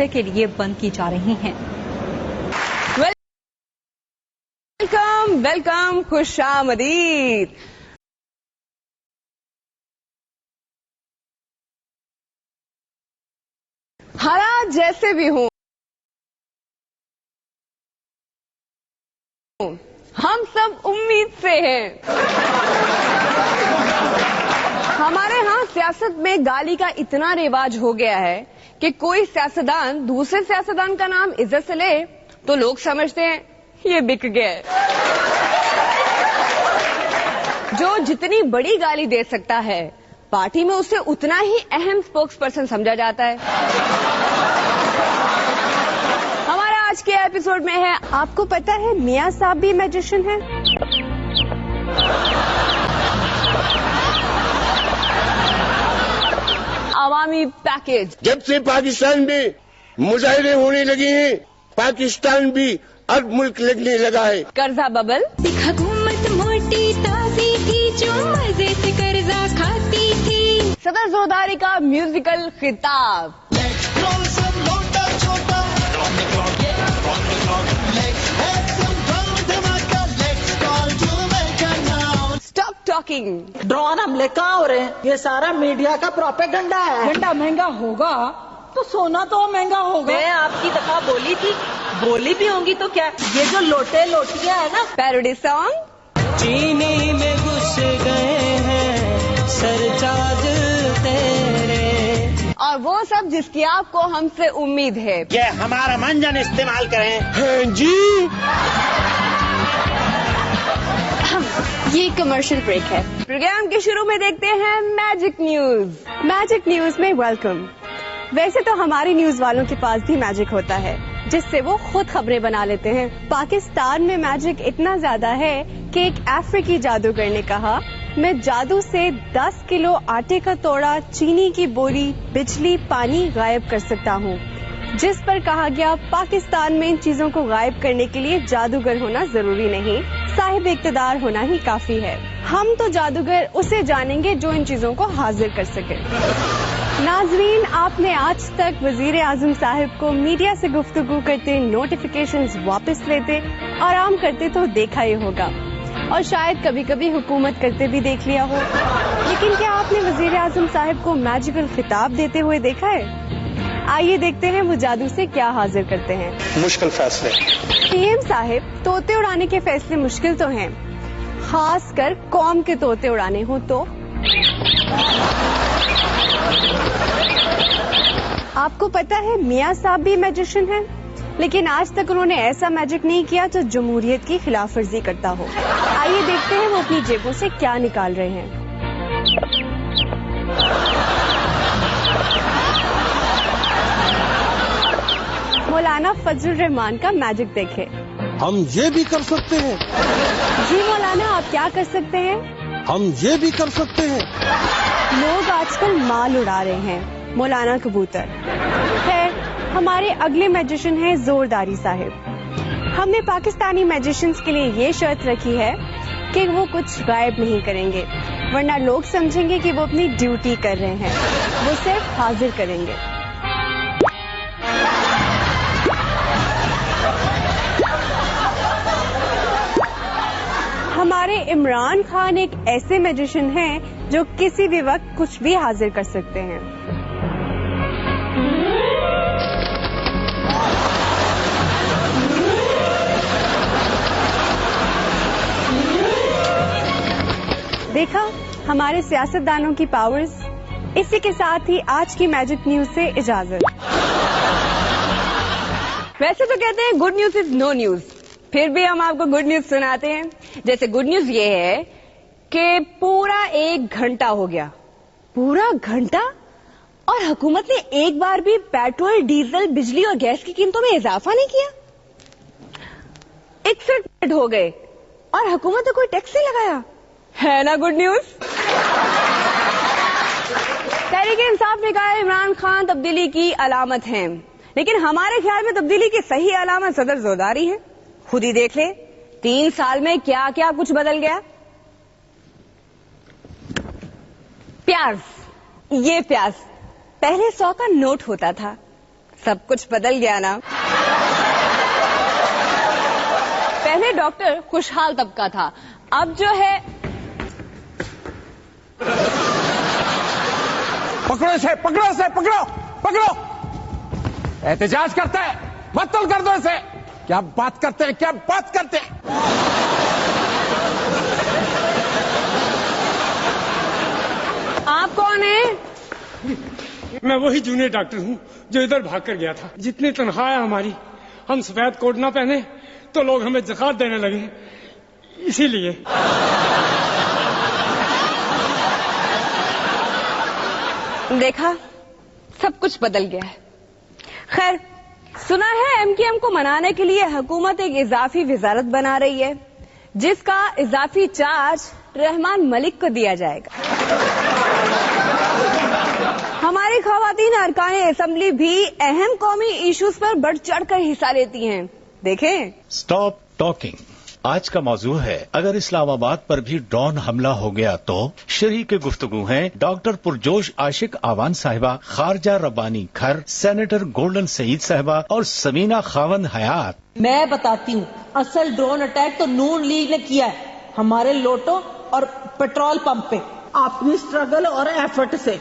के लिए बंद की जा रही हैं। वेलकम वेलकम, खुशामदीद। हालात जैसे भी हों, हम सब उम्मीद से हैं। हमारे यहाँ सियासत में गाली का इतना रिवाज हो गया है कि कोई सियासतदान दूसरे सियासतदान का नाम इज्जत से ले तो लोग समझते हैं ये बिक गया है। जो जितनी बड़ी गाली दे सकता है, पार्टी में उसे उतना ही अहम स्पोक्स पर्सन समझा जाता है। हमारा आज के एपिसोड में है, आपको पता है मियां साहब भी मैजिशियन है? अवामी पैकेज। जब से पाकिस्तान में मुजाहिरे होने लगे हैं, पाकिस्तान भी अब मुल्क लगने लगा है। कर्जा बबल। हुकूमत मोटी ताजी थी जो मजे से कर्जा खाती थी। सदर जोरदारी का म्यूजिकल खिताब। Stop talking. ड्रोन हमले कहाँ हो रहे हैं? ये सारा मीडिया का प्रोपेगेंडा है। झंडा महंगा होगा तो सोना तो महंगा होगा। मैं आपकी दफा बोली थी, बोली भी होंगी तो क्या। ये जो लोटे लोटियां है ना, पैरोडी सॉन्ग। चीनी में घुस गए हैं सरचाज तेरे। और वो सब जिसकी आपको हमसे उम्मीद है कि हमारा मंजन इस्तेमाल करें। हाँ जी। ये कमर्शियल ब्रेक है। प्रोग्राम के शुरू में देखते हैं मैजिक न्यूज। मैजिक न्यूज में वेलकम। वैसे तो हमारे न्यूज वालों के पास भी मैजिक होता है जिससे वो खुद खबरें बना लेते हैं। पाकिस्तान में मैजिक इतना ज्यादा है कि एक अफ्रीकी जादूगर ने कहा, मैं जादू से 10 किलो आटे का तोड़ा, चीनी की बोरी, बिजली, पानी गायब कर सकता हूँ। जिस पर कहा गया, पाकिस्तान में इन चीजों को गायब करने के लिए जादूगर होना जरूरी नहीं, साहिब इक्तदार होना ही काफी है। हम तो जादूगर उसे जानेंगे जो इन चीजों को हाजिर कर सके। नाजरीन, आपने आज तक वजीर आजम साहिब को मीडिया से गुफ्तगू करते, नोटिफिकेशंस वापस लेते, आराम करते तो देखा ही होगा, और शायद कभी कभी हुकूमत करते भी देख लिया हो। लेकिन क्या आपने वजीर आजम साहिब को मैजिकल खिताब देते हुए देखा है? आइए देखते हैं वो जादू से क्या हाजिर करते हैं। मुश्किल फैसले। पीएम साहिब, तोते उड़ाने के फैसले मुश्किल तो हैं, खास कर कौम के तोते उड़ाने हो तो। आपको पता है मियां साहब भी मैजिशियन हैं, लेकिन आज तक उन्होंने ऐसा मैजिक नहीं किया जो जमहूरियत की खिलाफ वर्जी करता हो। आइए देखते हैं वो अपनी जेबों से क्या निकाल रहे हैं। मौलाना फजल रहमान का मैजिक देखें। हम ये भी कर सकते हैं। जी मौलाना, आप क्या कर सकते हैं? हम ये भी कर सकते हैं। लोग आजकल माल उड़ा रहे हैं, मौलाना कबूतर। खैर, हमारे अगले मैजिशियन हैं जोरदारी साहिब। हमने पाकिस्तानी मैजिशियंस के लिए ये शर्त रखी है कि वो कुछ गायब नहीं करेंगे, वरना लोग समझेंगे कि वो अपनी ड्यूटी कर रहे हैं। वो सिर्फ हाजिर करेंगे। हमारे इमरान खान एक ऐसे मैजिशियन हैं जो किसी भी वक्त कुछ भी हाजिर कर सकते हैं। देखा हमारे सियासतदानों की पावर्स। इसी के साथ ही आज की मैजिक न्यूज से इजाजत। वैसे तो कहते हैं good news is no news, फिर भी हम आपको गुड न्यूज सुनाते हैं। जैसे गुड न्यूज ये है कि पूरा 1 घंटा हो गया, पूरा घंटा, और हुकूमत ने एक बार भी पेट्रोल, डीजल, बिजली और गैस की कीमतों में इजाफा नहीं किया। 61 मिनट हो गए और हुकूमत ने कोई टैक्स नहीं लगाया। है ना गुड न्यूज? तहरीक-ए-इंसाफ ने कहा इमरान खान तब्दीली की अलामत हैं, लेकिन हमारे ख्याल में तब्दीली की सही अलामत सदर जोरदारी है। खुद ही देख ले 3 साल में क्या क्या कुछ बदल गया। प्याज, ये प्याज पहले 100 का नोट होता था, सब कुछ बदल गया ना। पहले डॉक्टर खुशहाल तबका था, अब जो है पकड़ो इसे, पकड़ो इसे, पकड़ो पकड़ो। एहतजाज करता है, बत्तल कर दो इसे। क्या बात करते हैं, क्या बात करते हैं। आप कौन हैं? मैं वही जूनियर डॉक्टर हूँ जो इधर भाग कर गया था। जितनी तनख्वाह है हमारी, हम सफेद कोट ना पहने तो लोग हमें ज़कात देने लगे, इसीलिए। देखा, सब कुछ बदल गया है। खैर, सुना है एमकेएम को मनाने के लिए हुकूमत एक इजाफी वजारत बना रही है, जिसका इजाफी चार्ज रहमान मलिक को दिया जाएगा। हमारी खवातीन अरकान असेंबली भी अहम कौमी इश्यूज पर बढ़ चढ़ कर हिस्सा लेती हैं। देखें। स्टॉप टॉकिंग आज का मौजू है। अगर इस्लामाबाद पर भी ड्रोन हमला हो गया तो शरीक गुफ्तगू हैं डॉक्टर पुरजोश आशिक आवान साहिबा, खारजा रब्बानी खर, सेनेटर गोल्डन सईद साहिबा और समीना खावन हयात। मैं बताती हूँ, असल ड्रोन अटैक तो नून लीग ने किया है हमारे लोटो और पेट्रोल पंप पे, अपनी स्ट्रगल और एफर्ट से।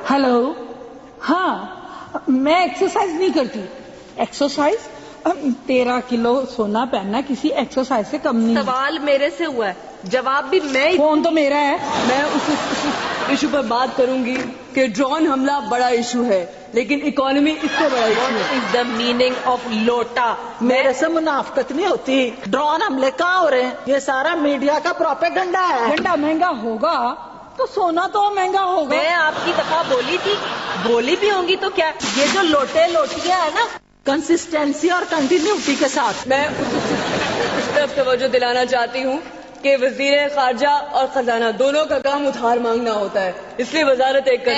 हेलो, हाँ, मैं एक्सरसाइज नहीं करती। एक्सरसाइज 13 किलो सोना पहनना किसी एक्सरसाइज से कम नहीं। सवाल मेरे से हुआ है, जवाब भी मैं। फोन तो मेरा है। मैं उस इशू पर बात करूंगी कि ड्रोन हमला बड़ा इशू है, लेकिन इकोनॉमी इससे बड़ा इशू है। इज द मीनिंग ऑफ लोटा। मेरे से मुनाफकत नहीं होती। ड्रोन हमले कहाँ हो रहे हैं? ये सारा मीडिया का प्रोपेगेंडा है। घंटा महंगा होगा तो सोना तो महंगा होगा। मैं आपकी दफा बोली भी होंगी तो क्या, ये जो लोटियां है ना, कंसिस्टेंसी और कंटिन्यूटी के साथ। मैं उस तरफ तवज्जो दिलाना चाहती हूँ कि वजीर खारजा और खजाना दोनों का काम उधार मांगना होता है, इसलिए वजारत एक के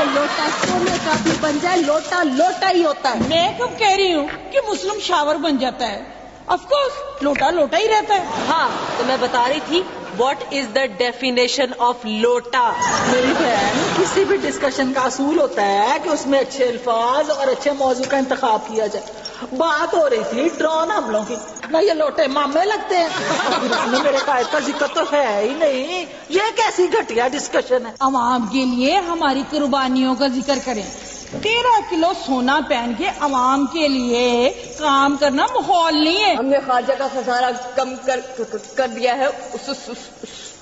लोटा सोने का भी बन जाए, लोटा लोटा ही होता है। मैं कब कह रही हूँ कि मुस्लिम शावर बन जाता है? ऑफ कोर्स लोटा लोटा ही रहता है। हाँ, तो मैं बता रही थी what is the definition of लोटा। मेरी बहन, किसी भी डिस्कशन का असूल होता है कि उसमें अच्छे अल्फाज और अच्छे मौजू का इंतखाब किया जाए। बात हो रही थी ड्रोन हमलों की, ना ये लोटे मामे लगते हैं। मेरे कायद का जिक्र तो है ही नहीं। ये कैसी घटिया डिस्कशन है? अवाम के लिए हमारी कुर्बानियों का जिक्र करें। 13 किलो सोना पहन के अवाम के लिए काम करना माहौल नहीं है। हमने खारजा का खजाना कम कर दिया है।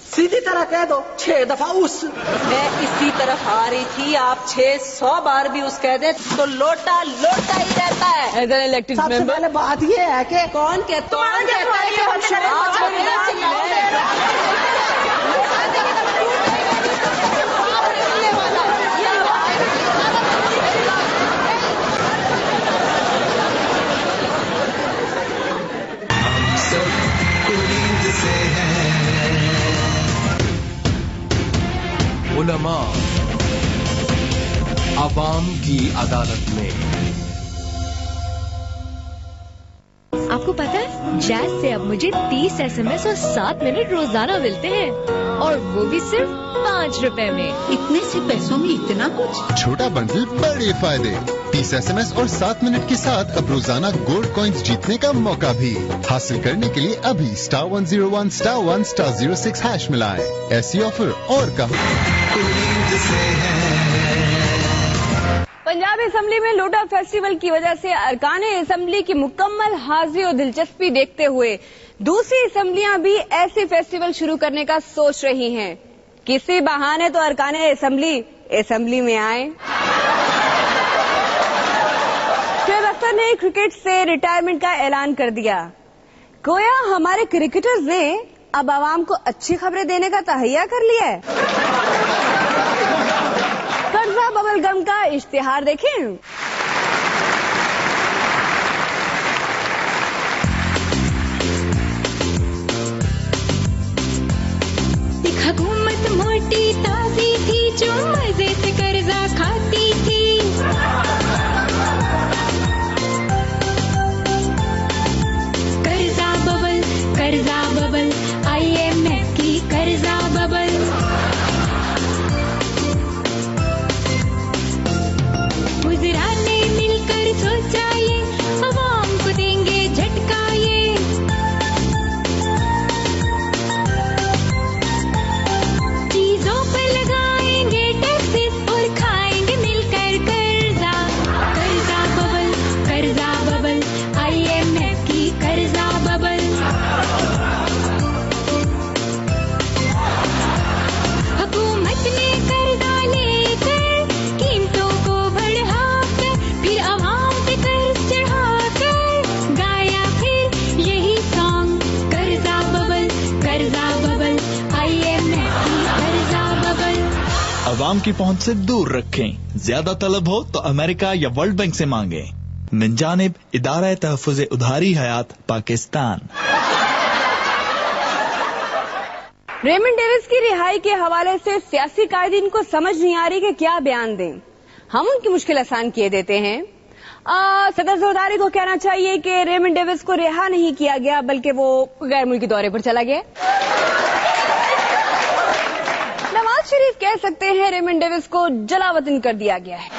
सीधी तरह कह दो, 6 दफा उस। मैं इसी तरफ आ रही थी, आप 600 बार भी उस कह दे तो लोटा लोटा ही रहता है। एज एन इलेक्टेड सबसे पहले बात ये है कि कौन कहता उलमा अवाम की अदालत में। आपको पता है, जैज से अब मुझे 30 SMS और 7 मिनट रोजाना मिलते हैं, और वो भी सिर्फ 5 रुपए में। इतने से पैसों में इतना कुछ? छोटा बंडल बड़े फायदे। 30 SMS और 7 मिनट के साथ अब रोजाना गोल्ड कॉइन्स जीतने का मौका भी हासिल करने के लिए अभी *101*1*06# मिलाएं। ऐसी ऑफर और कहा। पंजाब असेंबली में लोटा फेस्टिवल की वजह से अरकान असेंबली की मुकम्मल हाजिरी और दिलचस्पी देखते हुए दूसरी असेंबलियां भी ऐसे फेस्टिवल शुरू करने का सोच रही हैं। किसी बहाने तो अरकान असेंबली में आए। शोएब अख्तर ने क्रिकेट से रिटायरमेंट का ऐलान कर दिया। गोया हमारे क्रिकेटर्स ने अब आवाम को अच्छी खबरें देने का तहैया कर लिया है। कर्जा बबल गम का इश्तिहार देखें। हुकूमत मोटी ताजी थी जो मजे से कर्जा खाती थी। कर्जा बबल IMF की कर्जा बबल। عوام کی پہنچ سے دور رکھیں. زیادہ طلب ہو تو امریکہ یا ورلڈ بینک سے مانگیں. من جانب ادارہ تحفظ ادھاری حیات پاکستان. ریمنڈ ڈیوس کی رہائی کے حوالے سے سیاسی قائدین کو سمجھ نہیں آ رہی کہ کیا بیان دیں. ہم ان کی مشکل آسان کیے دیتے ہیں. صدر زرداری کو کہنا چاہیے کہ ریمنڈ ڈیوس کو رہا نہیں کیا گیا بلکہ وہ غیر ملکی دورے پر چلا گیا. نواز شریف کہہ سکتے ہیں ریمنڈ ڈیوس کو جلا وطن کر دیا گیا ہے.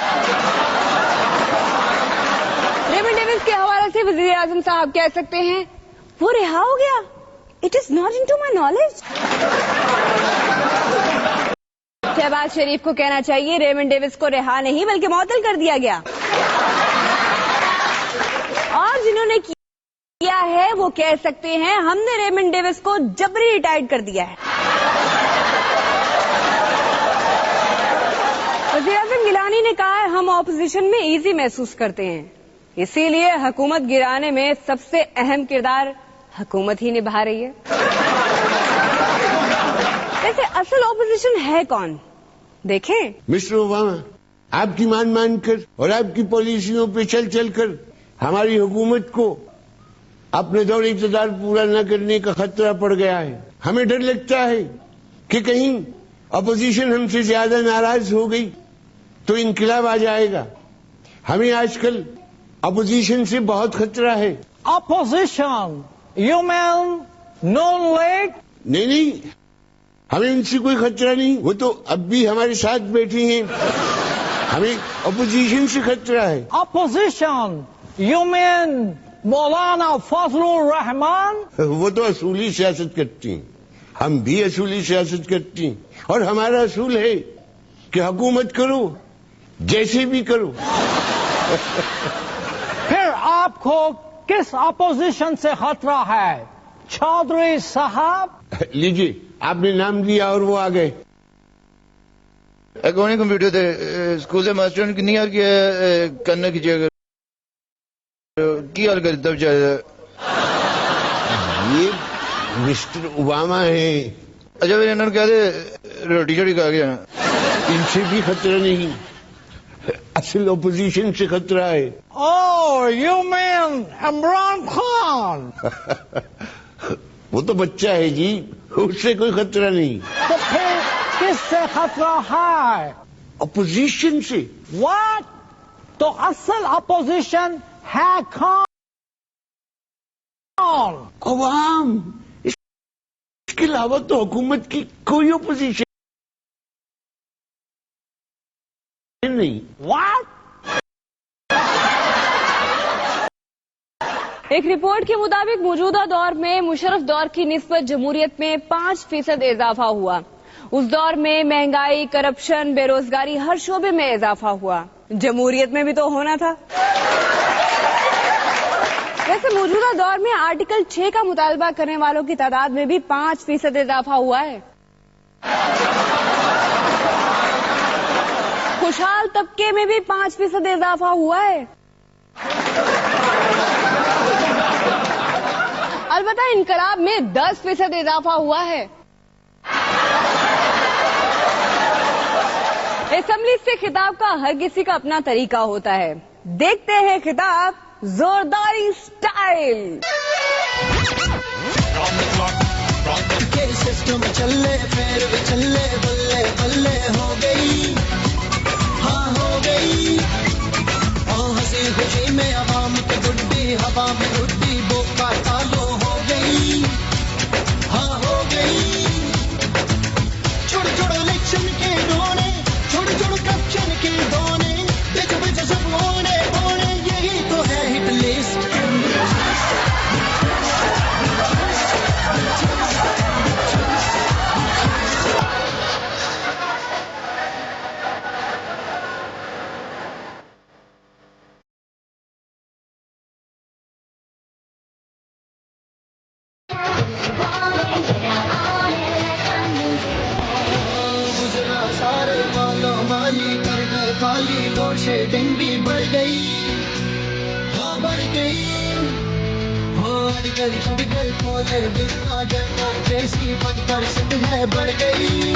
ریمنڈ ڈیوس کے حوالے سے وزیر اعظم صاحب کہہ سکتے ہیں وہ رہا ہو گیا. It is not in to my knowledge. Shahbaz Sharif کو کہنا چاہیے ریمنڈ ڈیوس کو رہا نہیں بلکہ معطل کر دیا گیا. اور جنہوں نے کیا ہے وہ کہہ سکتے ہیں ہم نے ریمنڈ ڈیوس کو جبری ریٹائرڈ کر دیا ہے. وزیر اعظم گیلانی نے کہا ہے ہم اپوزیشن میں ایزی محسوس کرتے ہیں اسی لیے حکومت گرانے میں سب سے اہم کردار حکومت ہی نبھا رہی ہے. ویسے اصل اپوزیشن ہے کون دیکھیں. مسٹر اوباما آپ کی مان کر اور آپ کی پالیسیوں پہ چل چل کر ہماری حکومت کو اپنے دور اقتدار پورا نہ کرنے کا خطرہ پڑ گیا ہے. ہمیں ڈر لگتا ہے کہ کہیں اپوزیشن ہم سے زیادہ ناراض ہو گئی تو انقلاب آ جائے گا. ہمیں آج کل اپوزیشن سے بہت خطرہ ہے. اپوزیشن یو مین نون لیٹ. نہیں ہمیں ان سے کوئی خطرہ نہیں. وہ تو اب بھی ہمارے ساتھ بیٹھی ہیں. ہمیں اپوزیشن سے خطرہ ہے. اپوزیشن یو مین مولانا فضل الرحمان. وہ تو اصولی سیاست کرتی ہیں. ہم بھی اصولی سیاست کرتی ہیں اور ہمارا اصول ہے کہ حکومت کرو جیسے بھی کرو. پھر آپ کو کس اپوزیشن سے خطرہ ہے چودھری صاحب؟ لیجیے آپ نے نام لیا اور وہ آ گئے. کون کمپیوٹر تھے اسکول سے ماسٹر کنی یار کیا کرنا کیجیے گا کی حال کرتا بچارا. یہ مسٹر اوباما ہے. اچھا پھر انہوں نے کہا تھے روٹی شوٹی کھا کے جانا. ان سے بھی خطرہ نہیں اصل اپوزیشن سے خطرہ ہے. او یو مین عمران خان. وہ تو بچہ ہے جی اس سے کوئی خطرہ نہیں. تو پھر کس سے خطرہ ہے؟ اپوزیشن سے. واٹ؟ تو اصل اپوزیشن ہے کون؟ عوام. اس کے علاوہ تو حکومت کی کوئی اپوزیشن نہیں. واٹ؟ ایک رپورٹ کے مطابق موجودہ دور میں مشرف دور کی نسبت جمہوریت میں 5% اضافہ ہوا. اس دور میں مہنگائی، کرپشن، بے روزگاری ہر شعبے میں اضافہ ہوا. جمہوریت میں بھی تو ہونا تھا. ویسے موجودہ دور میں آرٹیکل 6 کا مطالبہ کرنے والوں کی تعداد میں بھی 5% اضافہ ہوا ہے. خوشحال طبقے میں بھی 5% اضافہ ہوا ہے. البتہ انقلاب میں 10% اضافہ ہوا ہے. اسمبلی سے خطاب کا ہر کسی کا اپنا طریقہ ہوتا ہے. دیکھتے ہیں خطاب زورداری سٹائل. سسٹم چلے پھر بھی چلے بلے بلے ہو گئی ہاں ہو گئی. ہنسی خوشی میں عوام کی گڈی ہوا میں اڈی بوکا چالو ہو گئی ہاں ہو گئی. چھوڑ چھوڑ الیکشن کے دونے چھوڑ چھوڑ کرپشن کے دونے بچ بچ سب ہونے ہونے یہی تو ہے ہٹ لسٹ. سارے مالو مالی کر گئے خالی لوڈ شیڈنگ بھی بڑھ گئی ہاں بڑھ گئی. اڑ گئی کھولے بنا ڈیموکریسی 1% ہے بڑھ گئی.